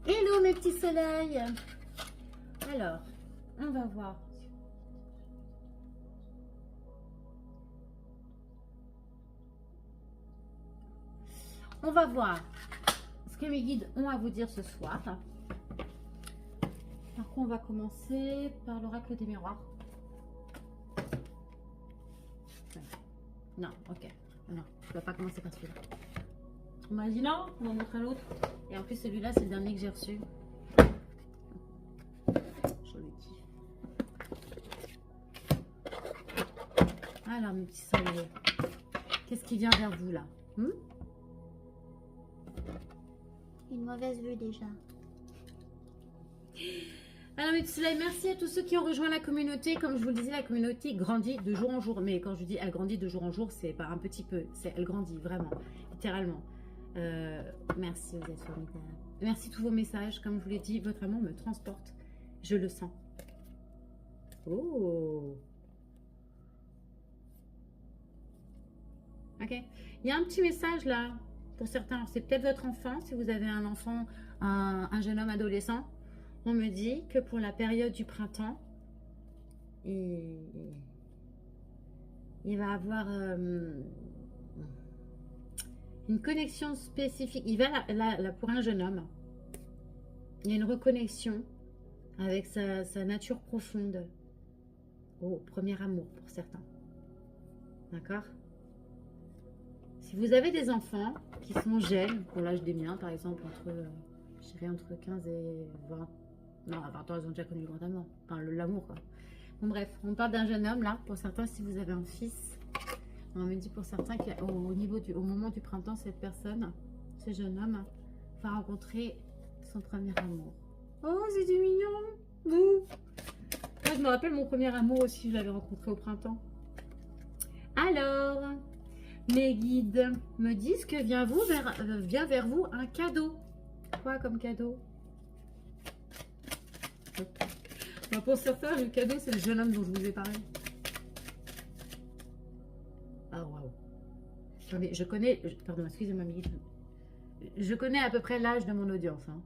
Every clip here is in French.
Hello mes petits soleils. Alors, on va voir. On va voir ce que mes guides ont à vous dire ce soir. Par contre, on va commencer par l'oracle des miroirs. Non, ok. Non, je ne vais pas commencer par celui-là. On m'a dit non, on va montrer l'autre. Et en plus, celui-là, c'est le dernier que j'ai reçu. Je le kiffe. Alors, mes petits soleils, qu'est-ce qui vient vers vous là? Une mauvaise vue déjà. Alors mes petits soleils, merci à tous ceux qui ont rejoint la communauté. Comme je vous le disais, la communauté grandit de jour en jour. Mais quand je dis elle grandit de jour en jour, c'est pas un petit peu. C'est elle grandit vraiment, littéralement. Merci, vous êtes formidables. Merci tous vos messages. Comme je vous l'ai dit, votre amour me transporte. Je le sens. Oh. Ok. Il y a un petit message là. Pour certains, c'est peut-être votre enfant. Si vous avez un enfant, un jeune homme adolescent. On me dit que pour la période du printemps, il va avoir une connexion spécifique. Il va là, pour un jeune homme, il y a une reconnexion avec sa nature profonde. Au premier amour pour certains. D'accord? Si vous avez des enfants qui sont jeunes, pour l'âge des miens par exemple, je dirais entre 15 et 20. Non, à 20 ans, ils ont déjà connu le grand amour. Enfin, l'amour, quoi. Bon, bref, on parle d'un jeune homme, là. Pour certains, si vous avez un fils, on me dit pour certains qu'au moment du printemps, cette personne, ce jeune homme, va rencontrer son premier amour. Oh, c'est du mignon. Moi, je me rappelle mon premier amour aussi, je l'avais rencontré au printemps. Alors, mes guides me disent que vient vers vous un cadeau. Quoi comme cadeau? Pour certains, le cadeau, c'est le jeune homme dont je vous ai parlé. Ah, waouh. Attendez, je connais... Pardon, excusez-moi, je connais à peu près l'âge de mon audience. Hein.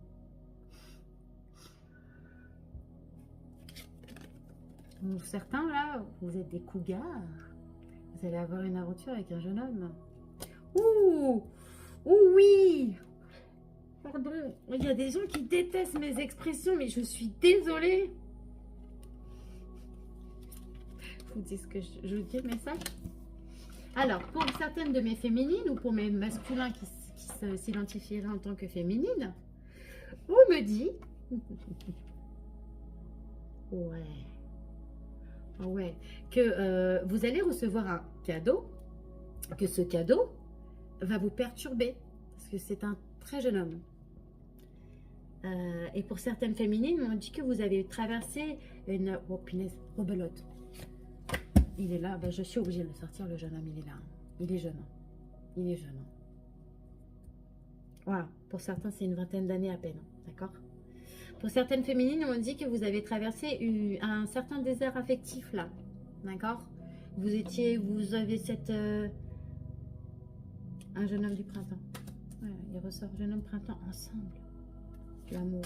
Donc, certains, là, vous êtes des cougars. Vous allez avoir une aventure avec un jeune homme. Ouh! Ouh, oui! Pardon, il y a des gens qui détestent mes expressions, mais je suis désolée. Je vous dis ce que je vous dis le message. Alors, pour certaines de mes féminines ou pour mes masculins qui s'identifieraient en tant que féminines, on me dit... Ouais, que vous allez recevoir un cadeau, que ce cadeau va vous perturber, parce que c'est un très jeune homme. Et pour certaines féminines, on dit que vous avez traversé une... Oh punaise, rebelote. Il est là, ben, je suis obligée de le sortir, le jeune homme, il est là. Il est jeune. Il est jeune. Voilà, pour certains, c'est une vingtaine d'années à peine, d'accord? Pour certaines féminines, on dit que vous avez traversé un certain désert affectif, là, d'accord? Vous avez cette... un jeune homme du printemps. Ouais, il ressort jeune homme printemps ensemble. L'amour.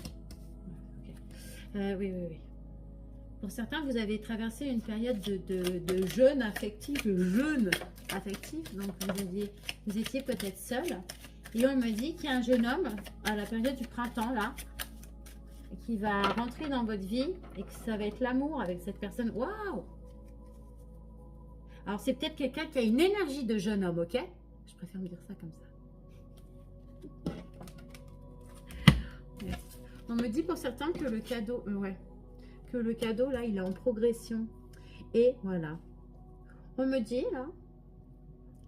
Oui. Pour certains, vous avez traversé une période de jeûne affectif, donc vous étiez peut-être seul. Et on me dit qu'il y a un jeune homme à la période du printemps, là, qui va rentrer dans votre vie et que ça va être l'amour avec cette personne. Waouh! Alors, c'est peut-être quelqu'un qui a une énergie de jeune homme, ok? Je préfère me dire ça comme ça. On me dit pour certains que le cadeau, là, il est en progression. Et voilà. On me dit, là,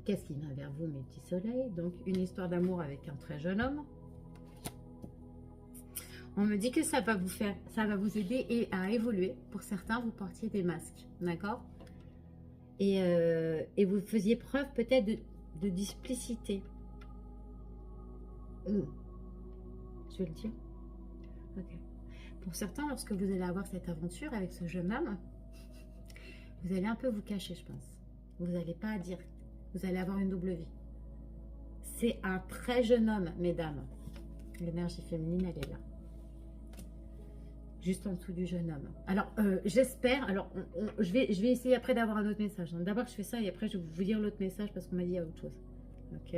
qu'est-ce qui vient vers vous, mes petits soleils? Donc, une histoire d'amour avec un très jeune homme. On me dit que ça va vous aider à évoluer. Pour certains, vous portiez des masques, d'accord? Et vous faisiez preuve peut-être de displicité. Je vais le dire. Ok. Pour certains, lorsque vous allez avoir cette aventure avec ce jeune homme, vous allez un peu vous cacher, je pense. Vous n'allez pas dire. Vous allez avoir une double vie. C'est un très jeune homme, mesdames. L'énergie féminine, elle est là. juste en dessous du jeune homme. Alors, j'espère, alors je vais essayer après d'avoir un autre message. Hein. D'abord, je fais ça et après, je vais vous dire l'autre message parce qu'on m'a dit il y a autre chose. Ok,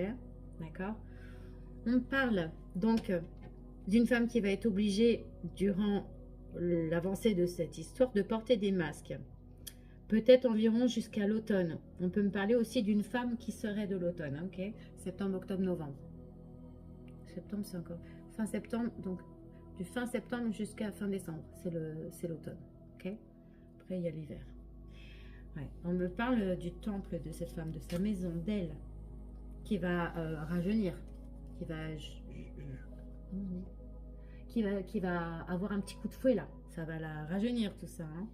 d'accord. On parle donc d'une femme qui va être obligée, durant l'avancée de cette histoire, de porter des masques. Peut-être environ jusqu'à l'automne. On peut me parler aussi d'une femme qui serait de l'automne. Hein, ok, septembre, octobre, novembre. Septembre, c'est encore... Fin septembre, donc du fin septembre jusqu'à fin décembre, c'est l'automne. Ok. Après, il y a l'hiver. Ouais. On me parle du temple de cette femme, de sa maison, d'elle, qui va rajeunir, qui va avoir un petit coup de fouet là. Ça va la rajeunir tout ça. Hein.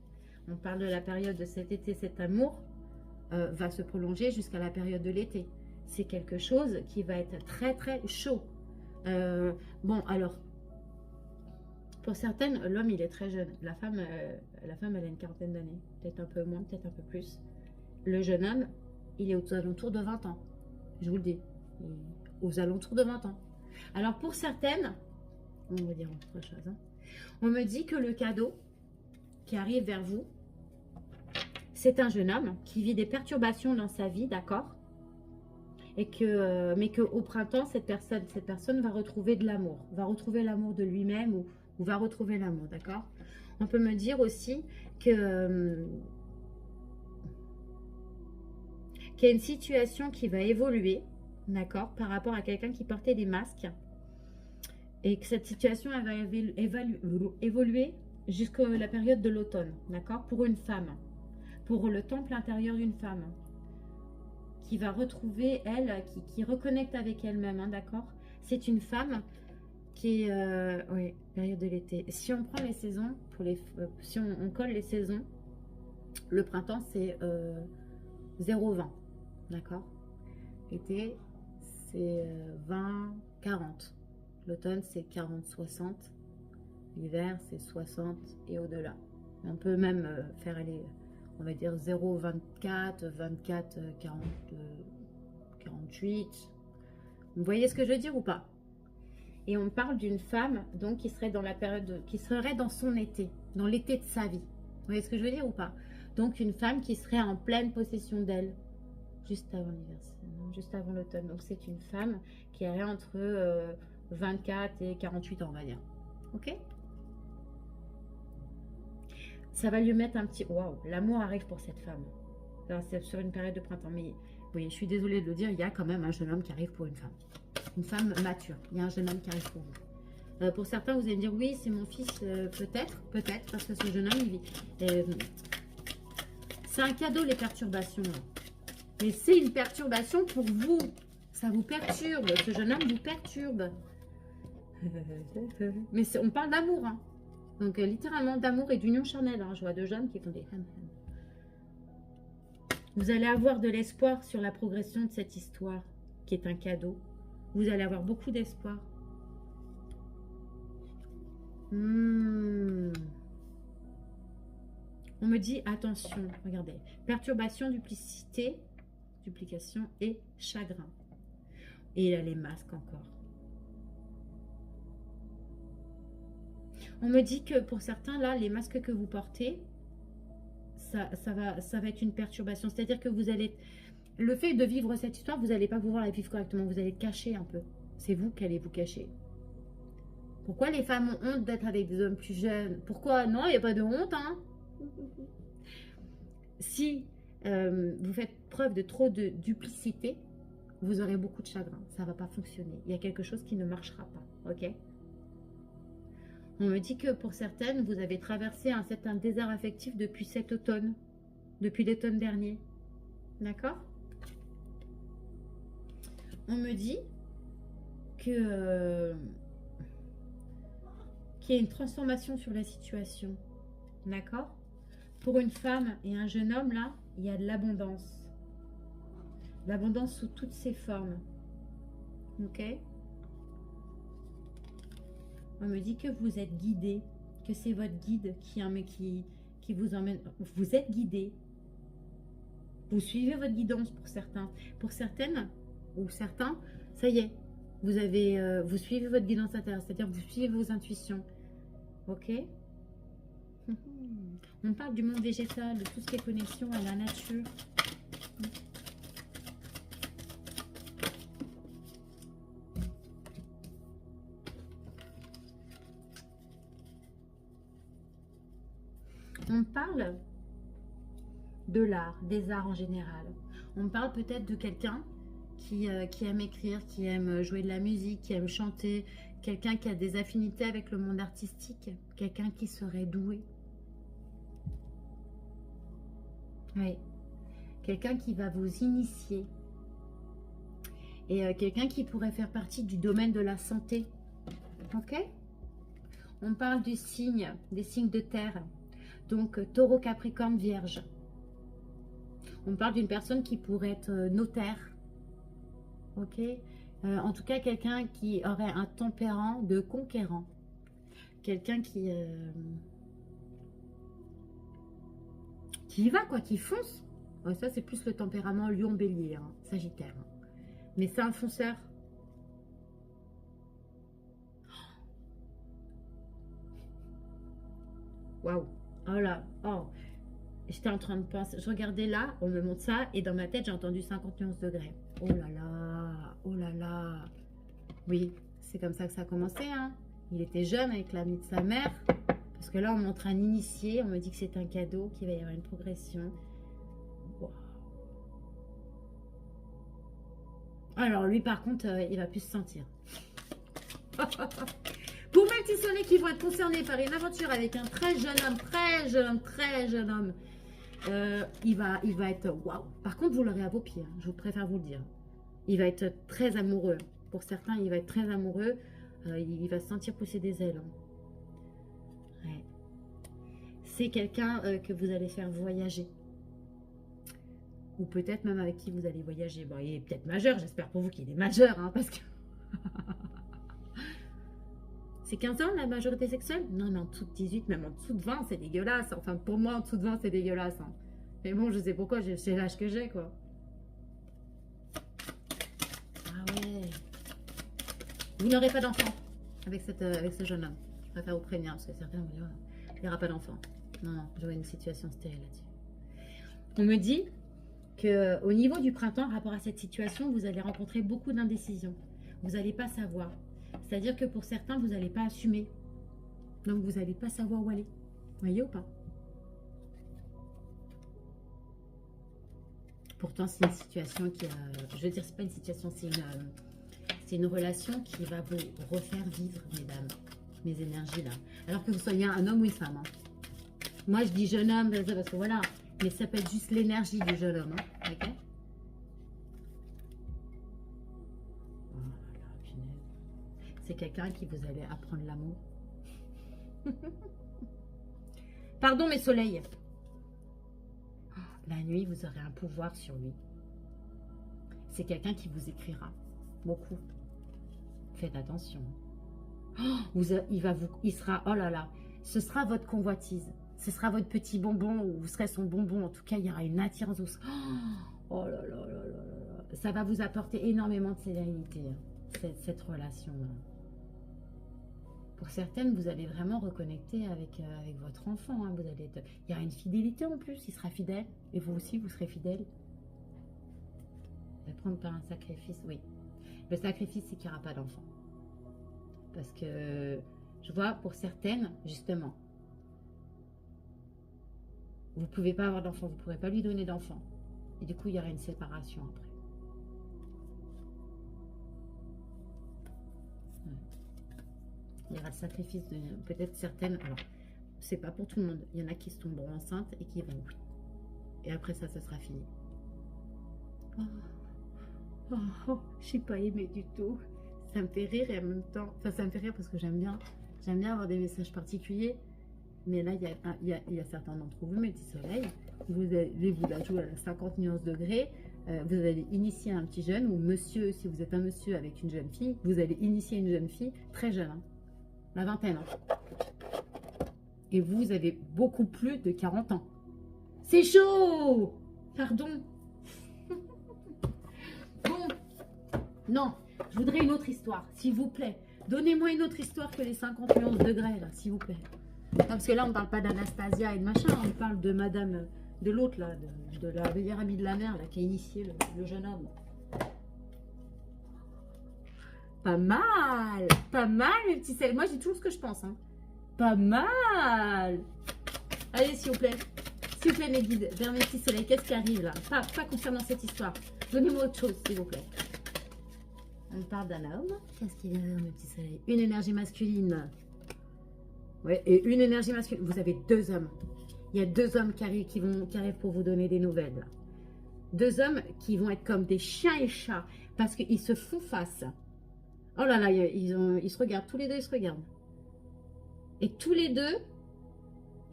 On parle de la période de cet été, cet amour va se prolonger jusqu'à la période de l'été. C'est quelque chose qui va être très très chaud. Bon, alors, pour certaines, l'homme, il est très jeune. La femme, elle a une quarantaine d'années. Peut-être un peu moins, peut-être un peu plus. Le jeune homme, il est aux alentours de 20 ans. Je vous le dis. Aux alentours de 20 ans. Alors, pour certaines, on va dire autre chose. Hein, on me dit que le cadeau qui arrive vers vous, c'est un jeune homme qui vit des perturbations dans sa vie, d'accord ? Et mais qu'au printemps, cette personne va retrouver de l'amour, va retrouver l'amour de lui-même ou va retrouver l'amour, d'accord? On peut me dire aussi qu'il y a une situation qui va évoluer, d'accord, par rapport à quelqu'un qui portait des masques, et que cette situation elle va évoluer jusqu'à la période de l'automne, d'accord, pour une femme, pour le temple intérieur d'une femme, qui va retrouver, elle, qui reconnecte avec elle-même, hein, d'accord? C'est une femme qui est... oui, période de l'été. Si on prend les saisons, si on colle les saisons, le printemps, c'est 0-20, d'accord? L'été, c'est 20-40. L'automne, c'est 40-60. L'hiver, c'est 60 et au-delà. On peut même faire aller... on va dire 0,24, 24, 40, 48. Vous voyez ce que je veux dire ou pas? Et on parle d'une femme donc qui serait dans la période, qui serait dans son été, dans l'été de sa vie. Vous voyez ce que je veux dire ou pas? Donc une femme qui serait en pleine possession d'elle, juste avant l'hiver, juste avant l'automne. Donc c'est une femme qui est entre 24 et 48 ans, on va dire. Ok? Ça va lui mettre un petit... Waouh, l'amour arrive pour cette femme. C'est sur une période de printemps. Mais oui, je suis désolée de le dire, il y a quand même un jeune homme qui arrive pour une femme. Une femme mature. Il y a un jeune homme qui arrive pour vous. Pour certains, vous allez me dire, oui, c'est mon fils, peut-être, parce que ce jeune homme, il vit. C'est un cadeau, les perturbations. Mais c'est une perturbation pour vous. Ça vous perturbe. Ce jeune homme vous perturbe. Mais on parle d'amour, hein. Donc, littéralement, d'amour et d'union charnelle. Hein. Je vois deux jeunes qui font des ham. Vous allez avoir de l'espoir sur la progression de cette histoire, qui est un cadeau. Vous allez avoir beaucoup d'espoir. On me dit, attention, regardez. Perturbation, duplication et chagrin. Et là, les masques encore. On me dit que pour certains, là, les masques que vous portez, ça va être une perturbation. C'est-à-dire que vous allez... Le fait de vivre cette histoire, vous n'allez pas pouvoir la vivre correctement. Vous allez cacher un peu. C'est vous qui allez vous cacher. Pourquoi les femmes ont honte d'être avec des hommes plus jeunes? Pourquoi? Non, il n'y a pas de honte, hein. Si vous faites preuve de trop de duplicité, vous aurez beaucoup de chagrin. Ça ne va pas fonctionner. Il y a quelque chose qui ne marchera pas. Ok? On me dit que pour certaines, vous avez traversé un certain désert affectif depuis cet automne, depuis l'automne dernier. D'accord? On me dit qu'il y a une transformation sur la situation. D'accord? Pour une femme et un jeune homme, là, il y a de l'abondance. L'abondance sous toutes ses formes. Ok? On me dit que vous êtes guidé, que c'est votre guide qui vous emmène. Vous êtes guidé. Vous suivez votre guidance pour certains. Pour certaines ou certains, ça y est, vous suivez votre guidance intérieure, c'est-à-dire vous suivez vos intuitions. Ok? On parle du monde végétal, de tout ce qui est connexion à la nature. On parle de l'art, des arts en général. On parle peut-être de quelqu'un qui aime écrire, qui aime jouer de la musique, qui aime chanter, quelqu'un qui a des affinités avec le monde artistique, quelqu'un qui serait doué. Oui, quelqu'un qui va vous initier et quelqu'un qui pourrait faire partie du domaine de la santé. Ok? On parle du signe, des signes de terre. Donc, taureau, capricorne, vierge. On parle d'une personne qui pourrait être notaire. Ok? En tout cas, quelqu'un qui aurait un tempérament de conquérant. Quelqu'un qui y va, quoi, qui fonce. Ouais, ça, c'est plus le tempérament lion-bélier, hein, sagittaire. Hein. Mais c'est un fonceur. Waouh! Oh là, oh, j'étais en train de penser, je regardais là, on me montre ça, et dans ma tête, j'ai entendu 51 degrés. Oh là là, oh là là. Oui, c'est comme ça que ça a commencé, hein. Il était jeune avec l'ami de sa mère, parce que là, on montre un initié, on me dit que c'est un cadeau, qu'il va y avoir une progression. Wow. Alors, lui, par contre, il va plus se sentir. Pour mes petits soleils qui vont être concernés par une aventure avec un très jeune homme, très jeune homme, il va être waouh. Par contre, vous l'aurez à vos pieds, hein, je préfère vous le dire. Il va être très amoureux. Pour certains, il va être très amoureux. Il va se sentir pousser des ailes. Hein. Ouais. C'est quelqu'un que vous allez faire voyager. Ou peut-être même avec qui vous allez voyager. Bon, il est peut-être majeur, j'espère pour vous qu'il est majeur, hein, parce que... C'est 15 ans la majorité sexuelle? Non, mais en dessous de 18, même en dessous de 20, c'est dégueulasse. Enfin, pour moi, en dessous de 20, c'est dégueulasse. Hein. Mais bon, je sais pourquoi, c'est l'âge que j'ai, quoi. Ah ouais. Vous n'aurez pas d'enfant avec ce jeune homme. Je préfère vous prévenir, parce que certains vont dire, il n'y aura pas d'enfant. Non, non, j'aurai une situation stérile là-dessus. On me dit qu'au niveau du printemps, rapport à cette situation, vous allez rencontrer beaucoup d'indécisions. Vous n'allez pas savoir. C'est-à-dire que pour certains, vous n'allez pas assumer. Donc, vous n'allez pas savoir où aller. Vous voyez ou pas? Pourtant, c'est une situation qui a... Je veux dire, c'est pas une situation, c'est une relation qui va vous refaire vivre, mesdames, mes énergies là. Alors que vous soyez un homme ou une femme. Hein. Moi, je dis jeune homme, parce que voilà. Mais ça peut être juste l'énergie du jeune homme. Hein. Ok? C'est quelqu'un qui vous allez apprendre l'amour. Pardon mes soleils. La nuit, vous aurez un pouvoir sur lui. C'est quelqu'un qui vous écrira. Beaucoup. Faites attention. Oh, il sera, oh là là, ce sera votre convoitise. Ce sera votre petit bonbon ou vous serez son bonbon. En tout cas, il y aura une attirance. Oh là là là là là. Ça va vous apporter énormément de sérénité, cette relation-là. Pour certaines, vous allez vraiment reconnecter avec votre enfant. Hein. Il y aura une fidélité en plus, il sera fidèle. Et vous aussi, vous serez fidèle. Vous allez prendre par un sacrifice, oui. Le sacrifice, c'est qu'il n'y aura pas d'enfant. Parce que, je vois, pour certaines, justement, vous ne pouvez pas avoir d'enfant, vous ne pourrez pas lui donner d'enfant. Et du coup, il y aura une séparation après. Il y aura le sacrifice de peut-être certaines. Alors, c'est pas pour tout le monde. Il y en a qui se tomberont enceintes et qui vont. Et après ça, ça sera fini. Oh, oh, oh, je suis pas aimée du tout. Ça me fait rire et en même temps. Enfin, ça me fait rire parce que j'aime bien avoir des messages particuliers. Mais là, il y a certains d'entre vous, mes petits soleils, vous allez vous la jouer à 50 nuances degrés. Vous allez initier un petit jeune ou monsieur, si vous êtes un monsieur avec une jeune fille, vous allez initier une jeune fille très jeune. Hein. La vingtaine. Hein. Et vous avez beaucoup plus de 40 ans. C'est chaud! Pardon. Bon. Non, je voudrais une autre histoire, s'il vous plaît. Donnez-moi une autre histoire que les 51 degrés, là, s'il vous plaît. Non, parce que là, on ne parle pas d'Anastasia et de machin, on parle de madame, de l'autre, là, de la meilleure amie de la mère, là, qui a initié le jeune homme. Pas mal, mes petits soleils. Moi, j'ai toujours ce que je pense, hein. Pas mal. Allez, s'il vous plaît, mes guides, vers mes petits soleils, qu'est-ce qui arrive là? Pas concernant cette histoire. Donnez-moi autre chose, s'il vous plaît. On parle d'un homme. Qu'est-ce qui vient vers mes petits soleils? Une énergie masculine. Ouais, et une énergie masculine. Vous avez deux hommes. Il y a deux hommes qui arrivent pour vous donner des nouvelles. Là. Deux hommes qui vont être comme des chiens et chats parce qu'ils se font face. Oh là là, ils se regardent. Tous les deux, ils se regardent. Et tous les deux,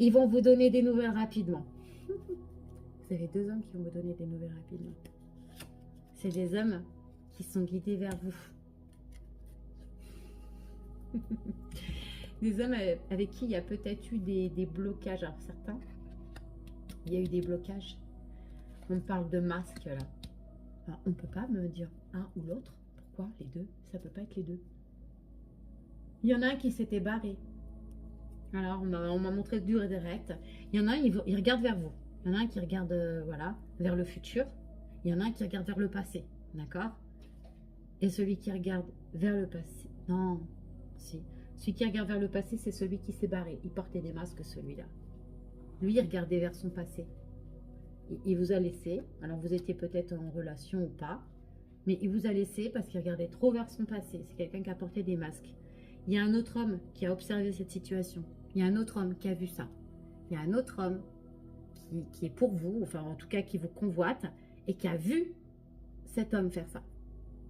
ils vont vous donner des nouvelles rapidement. Vous avez deux hommes qui vont vous donner des nouvelles rapidement. C'est des hommes qui sont guidés vers vous. Des hommes avec qui il y a peut-être eu des blocages. Alors certains, il y a eu des blocages. On parle de masques là. Alors, on ne peut pas me dire un ou l'autre. Pourquoi les deux? Ça ne peut pas être les deux. Il y en a un qui s'était barré. Alors, on m'a montré dur et direct. Il y en a un, il regarde vers vous. Il y en a un qui regarde voilà, vers le futur. Il y en a un qui regarde vers le passé. D'accord? Et celui qui regarde vers le passé. Non, si. Celui qui regarde vers le passé, c'est celui qui s'est barré. Il portait des masques, celui-là. Lui, il regardait vers son passé. Il vous a laissé. Alors, vous étiez peut-être en relation ou pas. Mais il vous a laissé parce qu'il regardait trop vers son passé. C'est quelqu'un qui a porté des masques. Il y a un autre homme qui a observé cette situation. Il y a un autre homme qui a vu ça. Il y a un autre homme qui est pour vous, enfin en tout cas qui vous convoite et qui a vu cet homme faire ça.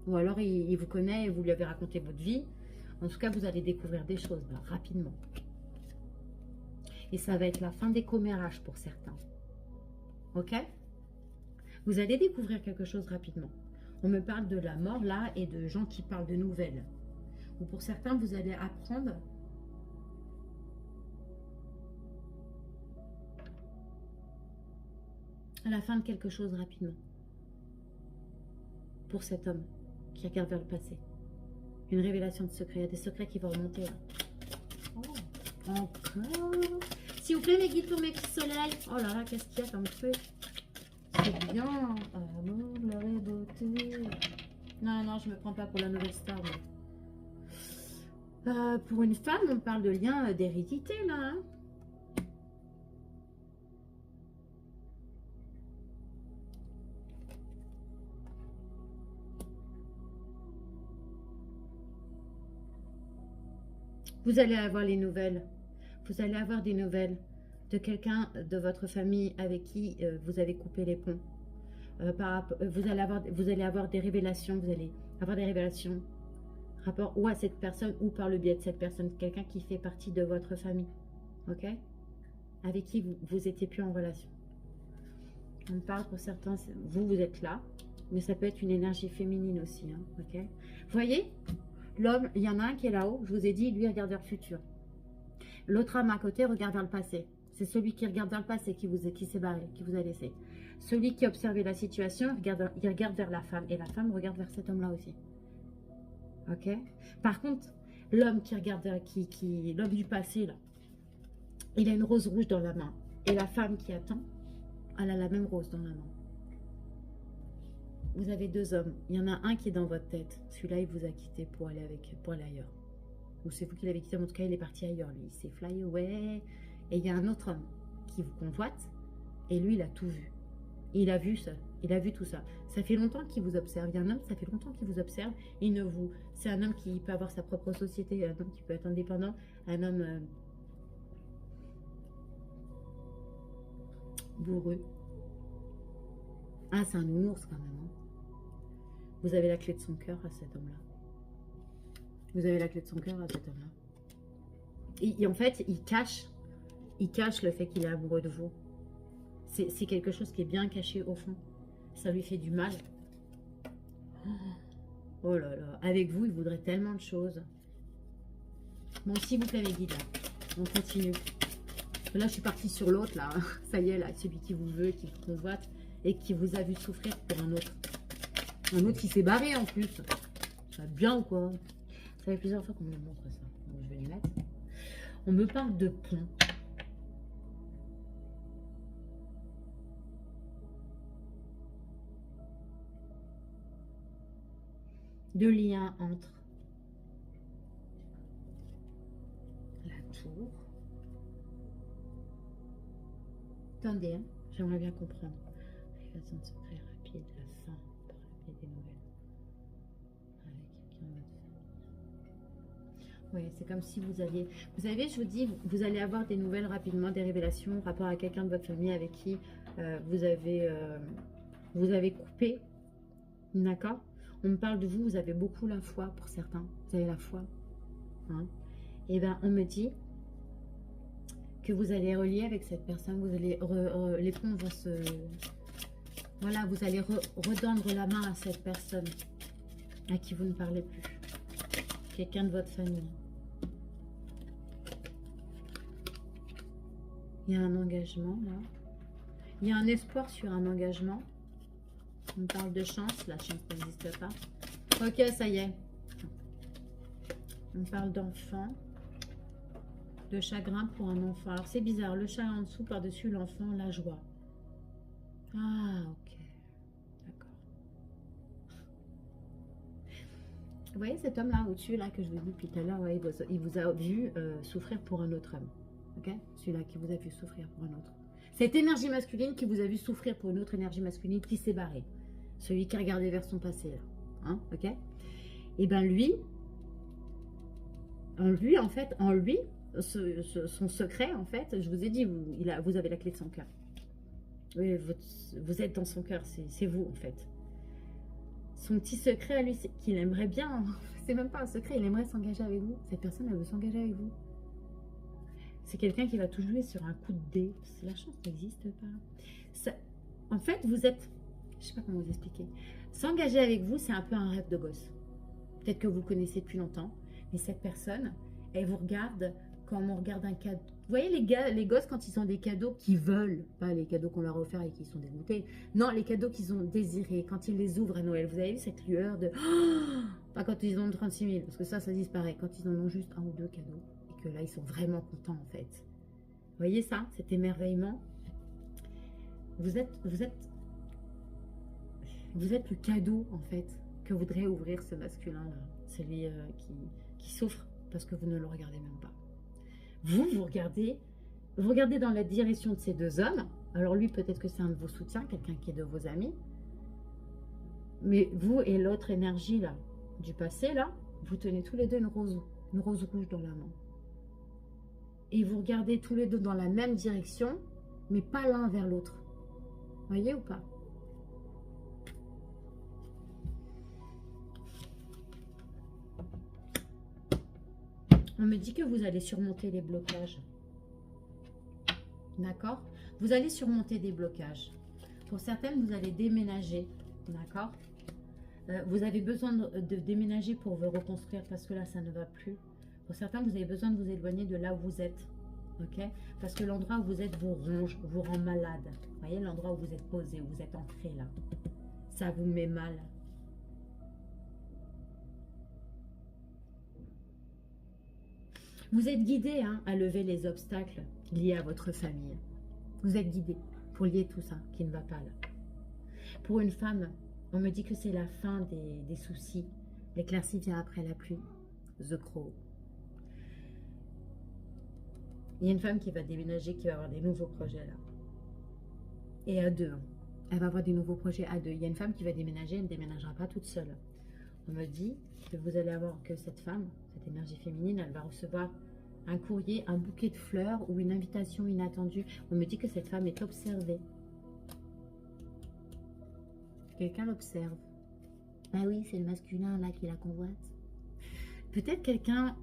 Ou alors il vous connaît et vous lui avez raconté votre vie. En tout cas, vous allez découvrir des choses là, rapidement. Et ça va être la fin des commérages pour certains. Ok? Vous allez découvrir quelque chose rapidement. On me parle de la mort là et de gens qui parlent de nouvelles. Ou pour certains, vous allez apprendre à la fin de quelque chose rapidement. Pour cet homme qui regarde vers le passé. Une révélation de secret. Il y a des secrets qui vont remonter là. Oh, encore. S'il vous plaît, mes guides pour mes petits soleils. Oh là là, qu'est-ce qu'il y a comme truc? C'est bien. Amour, gloire et beauté. Non, non, je me prends pas pour la nouvelle star. Mais... pour une femme, on parle de lien d'hérédité là. Hein. Vous allez avoir les nouvelles. Vous allez avoir des nouvelles de quelqu'un de votre famille avec qui vous avez coupé les ponts. Vous allez avoir des révélations. Vous allez avoir des révélations rapport ou à cette personne ou par le biais de cette personne. Quelqu'un qui fait partie de votre famille. Ok? Avec qui vous étiez plus en relation. On parle pour certains, vous êtes là. Mais ça peut être une énergie féminine aussi. Hein, ok? Vous voyez? L'homme, il y en a un qui est là-haut, je vous ai dit, lui, il regarde vers le futur. L'autre homme à côté regarde vers le passé. C'est celui qui regarde vers le passé qui s'est barré, qui vous a laissé. Celui qui a observé la situation, il regarde vers la femme. Et la femme regarde vers cet homme-là aussi. Ok? Par contre, l'homme qui regarde vers l'homme du passé, là, il a une rose rouge dans la main. Et la femme qui attend, elle a la même rose dans la main. Vous avez deux hommes. Il y en a un qui est dans votre tête. Celui-là, il vous a quitté pour aller ailleurs. Ou c'est vous qui l'avez quitté. En tout cas, il est parti ailleurs, lui. Il s'est fly away. Et il y a un autre homme qui vous convoite. Et lui, il a tout vu. Il a vu ça. Il a vu tout ça. Ça fait longtemps qu'il vous observe. Il y a un homme, ça fait longtemps qu'il vous observe. C'est un homme qui peut avoir sa propre société. Un homme qui peut être indépendant. Un homme bourreux. Ah, c'est un nounours quand même. Hein. Vous avez la clé de son cœur à cet homme-là. Vous avez la clé de son cœur à cet homme-là. Et en fait, il cache le fait qu'il est amoureux de vous. C'est quelque chose qui est bien caché au fond. Ça lui fait du mal. Oh là là. Avec vous, il voudrait tellement de choses. Bon, s'il vous plaît, mes guides, on continue. Là, je suis partie sur l'autre, là. Ça y est, là, celui qui vous veut, qui vous convoite et qui vous a vu souffrir pour un autre. Un autre qui s'est barré en plus. Ça va bien ou quoi? Ça fait plusieurs fois qu'on me montre ça. Donc, je vais les mettre. On me parle de pont. de lien entre la tour. Attendez, hein, j'aimerais bien comprendre. Révélation de secret rapide, la fin par le biais des nouvelles. Avec quelqu'un de votre famille. Oui, c'est comme si vous aviez... Vous savez, je vous dis, vous allez avoir des nouvelles rapidement, des révélations, rapport à quelqu'un de votre famille avec qui vous avez coupé. D'accord? On me parle de vous, vous avez beaucoup la foi pour certains. Vous avez la foi. Hein? Et bien, on me dit que vous allez relier avec cette personne, vous allez les ponts vont se... Voilà, vous allez redendre la main à cette personne à qui vous ne parlez plus. Quelqu'un de votre famille. Il y a un engagement, là. Il y a un espoir sur un engagement. On parle de chance, la chance n'existe pas. Ok, ça y est. On parle d'enfant. De chagrin pour un enfant. Alors c'est bizarre, le chat en dessous, par-dessus l'enfant, la joie. Ah, ok. D'accord. Vous voyez cet homme-là au-dessus, là, que je vous dis depuis tout à l'heure, ouais, il vous a vu souffrir pour un autre homme. Ok? Celui-là qui vous a vu souffrir pour un autre. Cette énergie masculine qui vous a vu souffrir pour une autre énergie masculine qui s'est barrée. Celui qui a regardé vers son passé, là. Hein? Ok? Et bien lui, en fait, son secret, en fait, je vous ai dit, vous avez la clé de son cœur. Oui, vous êtes dans son cœur, c'est vous, en fait. Son petit secret à lui, c'est qu'il aimerait bien, c'est même pas un secret, il aimerait s'engager avec vous. Cette personne, elle veut s'engager avec vous. C'est quelqu'un qui va tout jouer sur un coup de dé. La chance n'existe pas. Ça, en fait, vous êtes, je sais pas comment vous expliquer. S'engager avec vous, c'est un peu un rêve de gosse. Peut-être que vous connaissez depuis longtemps, mais cette personne, elle vous regarde comme on regarde un cadeau. Vous voyez les gosses quand ils ont des cadeaux qu'ils veulent, pas les cadeaux qu'on leur a offerts et qui sont dégoûtés. Non, les cadeaux qu'ils ont désirés quand ils les ouvrent à Noël. Vous avez vu cette lueur de... Oh, pas quand ils en ont 36 000, parce que ça disparaît. Quand ils en ont juste un ou deux cadeaux. Et que là, ils sont vraiment contents en fait. Vous voyez ça, cet émerveillement. Vous êtes le cadeau en fait que voudrait ouvrir ce masculin-là. Celui qui souffre parce que vous ne le regardez même pas. Vous regardez dans la direction de ces deux hommes. Alors lui, peut-être que c'est un de vos soutiens, quelqu'un qui est de vos amis. Mais vous et l'autre énergie là, du passé là, vous tenez tous les deux une rose rouge dans la main. Et vous regardez tous les deux dans la même direction, mais pas l'un vers l'autre. Voyez ou pas? On me dit que vous allez surmonter les blocages. D'accord? Vous allez surmonter des blocages. Pour certaines, vous allez déménager. D'accord? Vous avez besoin de déménager pour vous reconstruire parce que là, ça ne va plus. Pour certains, vous avez besoin de vous éloigner de là où vous êtes. Ok? Parce que l'endroit où vous êtes vous ronge, vous rend malade. Vous voyez l'endroit où vous êtes posé, où vous êtes ancré là. Ça vous met mal. Vous êtes guidé à lever les obstacles liés à votre famille. Vous êtes guidé pour lier tout ça qui ne va pas là. Pour une femme, on me dit que c'est la fin des soucis. L'éclaircie vient après la pluie. The Crow. Il y a une femme qui va déménager, qui va avoir des nouveaux projets là. Et à deux. Elle va avoir des nouveaux projets à deux. Il y a une femme qui va déménager, elle ne déménagera pas toute seule. On me dit que vous allez avoir que cette femme, cette énergie féminine, elle va recevoir un courrier, un bouquet de fleurs ou une invitation inattendue. On me dit que cette femme est observée. Quelqu'un l'observe. Bah oui, c'est le masculin là qui la convoite. Peut-être quelqu'un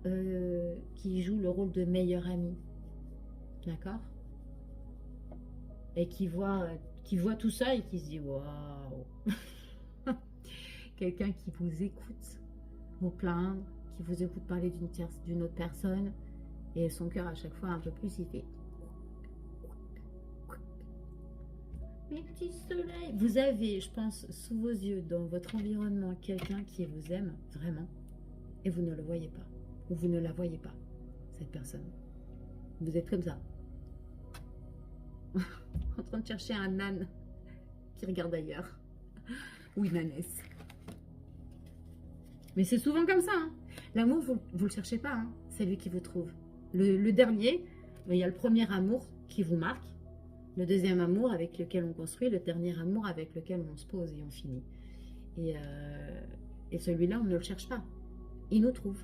qui joue le rôle de meilleur ami. D'accord? Et qui voit tout ça et qui se dit waouh. Quelqu'un qui vous écoute vous plaindre, qui vous écoute parler d'une autre personne, et son cœur à chaque fois un peu plus il fait. Mes petits soleils. Vous avez, je pense, sous vos yeux, dans votre environnement, quelqu'un qui vous aime vraiment, et vous ne le voyez pas, ou vous ne la voyez pas, cette personne. Vous êtes comme ça, en train de chercher un âne qui regarde ailleurs, ou une ânesse. Mais c'est souvent comme ça. Hein. L'amour, vous ne le cherchez pas. Hein. C'est lui qui vous trouve. Le dernier, il y a le premier amour qui vous marque. Le deuxième amour avec lequel on construit. Le dernier amour avec lequel on se pose et on finit. Et celui-là, on ne le cherche pas. Il nous trouve.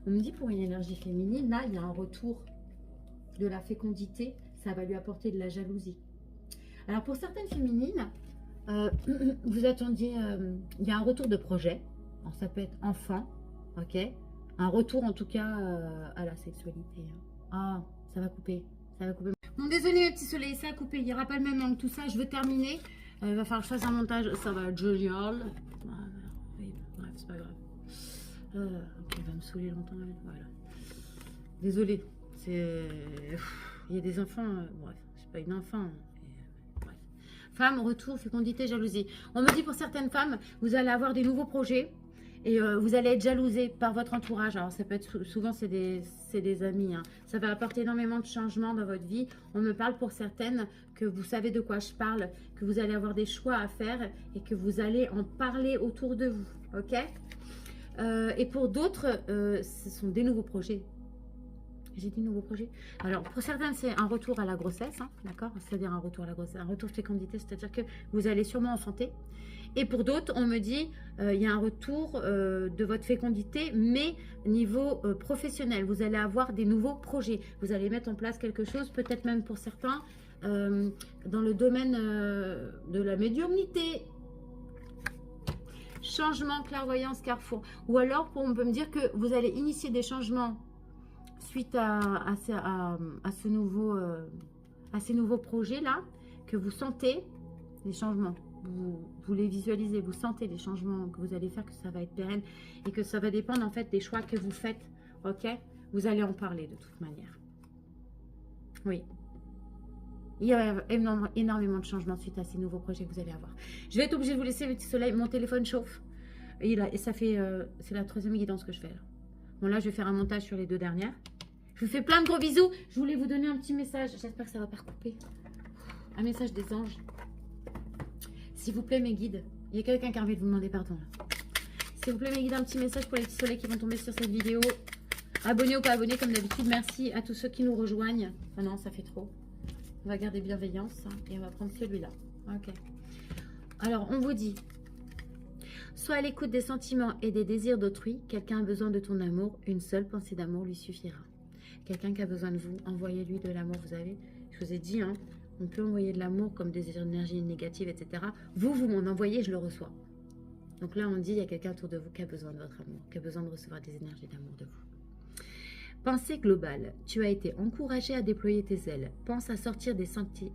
On me dit pour une énergie féminine, là, il y a un retour de la fécondité. Ça va lui apporter de la jalousie. Alors, pour certaines féminines, vous attendiez, il y a un retour de projet. Alors, ça peut être enfant, ok. Un retour, en tout cas, à la sexualité. Ah, ça va couper. Ça va couper. Bon, désolé, petit soleil, ça a coupé. Il n'y aura pas le même angle, tout ça. Je veux terminer. Il va falloir que je fasse un montage. Ça va être génial. Oui, bref, c'est pas grave. Ok, elle va me saouler longtemps. Voilà. Désolée. Il y a des enfants. Bref, je suis pas une enfant. Bref. Femme, retour, fécondité, jalousie. On me dit pour certaines femmes, vous allez avoir des nouveaux projets. Et vous allez être jalousé par votre entourage. Alors, ça peut être souvent, c'est des amis. Hein. Ça va apporter énormément de changements dans votre vie. On me parle pour certaines que vous savez de quoi je parle, que vous allez avoir des choix à faire et que vous allez en parler autour de vous. Ok. Et pour d'autres, ce sont des nouveaux projets. J'ai dit nouveaux projets. Alors, pour certains, c'est un retour à la grossesse. Hein, d'accord. C'est-à-dire un retour à la grossesse, un retour de fécondité. C'est-à-dire que vous allez sûrement enfanter. Et pour d'autres, on me dit, il y a un retour de votre fécondité, mais niveau professionnel. Vous allez avoir des nouveaux projets. Vous allez mettre en place quelque chose, peut-être même pour certains, dans le domaine de la médiumnité. Changement, clairvoyance, carrefour. Ou alors, on peut me dire que vous allez initier des changements suite à ces nouveaux projets-là, que vous sentez les changements. Vous les visualisez, vous sentez les changements que vous allez faire, que ça va être pérenne et que ça va dépendre en fait des choix que vous faites. Ok, vous allez en parler de toute manière. Oui. Il y a énormément de changements suite à ces nouveaux projets que vous allez avoir. Je vais être obligée de vous laisser, le petit soleil. Mon téléphone chauffe. Et ça fait... c'est la 3e guidance que je fais là. Bon, là, je vais faire un montage sur les 2 dernières. Je vous fais plein de gros bisous. Je voulais vous donner un petit message. J'espère que ça ne va pas recouper. Un message des anges. S'il vous plaît, mes guides. Il y a quelqu'un qui a envie de vous demander pardon. S'il vous plaît, mes guides, un petit message pour les petits soleils qui vont tomber sur cette vidéo. Abonnés ou pas abonnés, comme d'habitude. Merci à tous ceux qui nous rejoignent. Ah non, ça fait trop. On va garder bienveillance. Et on va prendre celui-là. Ok. Alors, on vous dit. Sois à l'écoute des sentiments et des désirs d'autrui. Quelqu'un a besoin de ton amour. Une seule pensée d'amour lui suffira. Quelqu'un qui a besoin de vous, envoyez-lui de l'amour. Vous avez, je vous ai dit, hein, on peut envoyer de l'amour comme des énergies négatives, etc. Vous m'en envoyez, je le reçois. Donc là, on dit, il y a quelqu'un autour de vous qui a besoin de votre amour, qui a besoin de recevoir des énergies d'amour de vous. Pensée globale. Tu as été encouragé à déployer tes ailes. Pense à sortir des sentiers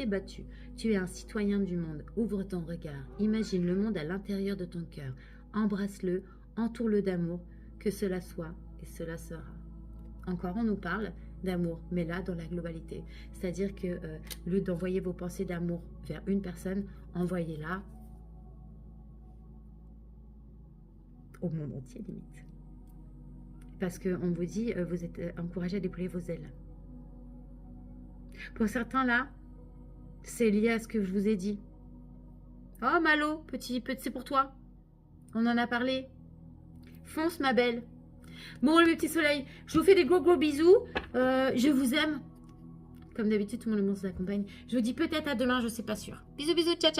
battus. Tu es un citoyen du monde. Ouvre ton regard. Imagine le monde à l'intérieur de ton cœur. Embrasse-le, entoure-le d'amour. Que cela soit et cela sera. Encore, on nous parle d'amour, mais là, dans la globalité. C'est-à-dire que, au lieu d'envoyer vos pensées d'amour vers une personne, envoyez-la au monde entier, limite. Parce qu'on vous dit, vous êtes encouragé à déployer vos ailes. Pour certains, là, c'est lié à ce que je vous ai dit. Oh, Malo, petit, c'est pour toi. On en a parlé. Fonce, ma belle. Bon, le petit soleil, je vous fais des gros bisous. Je vous aime. Comme d'habitude, tout le monde vous accompagne. Je vous dis peut-être à demain, je ne sais pas sûr. Bisous, ciao, ciao.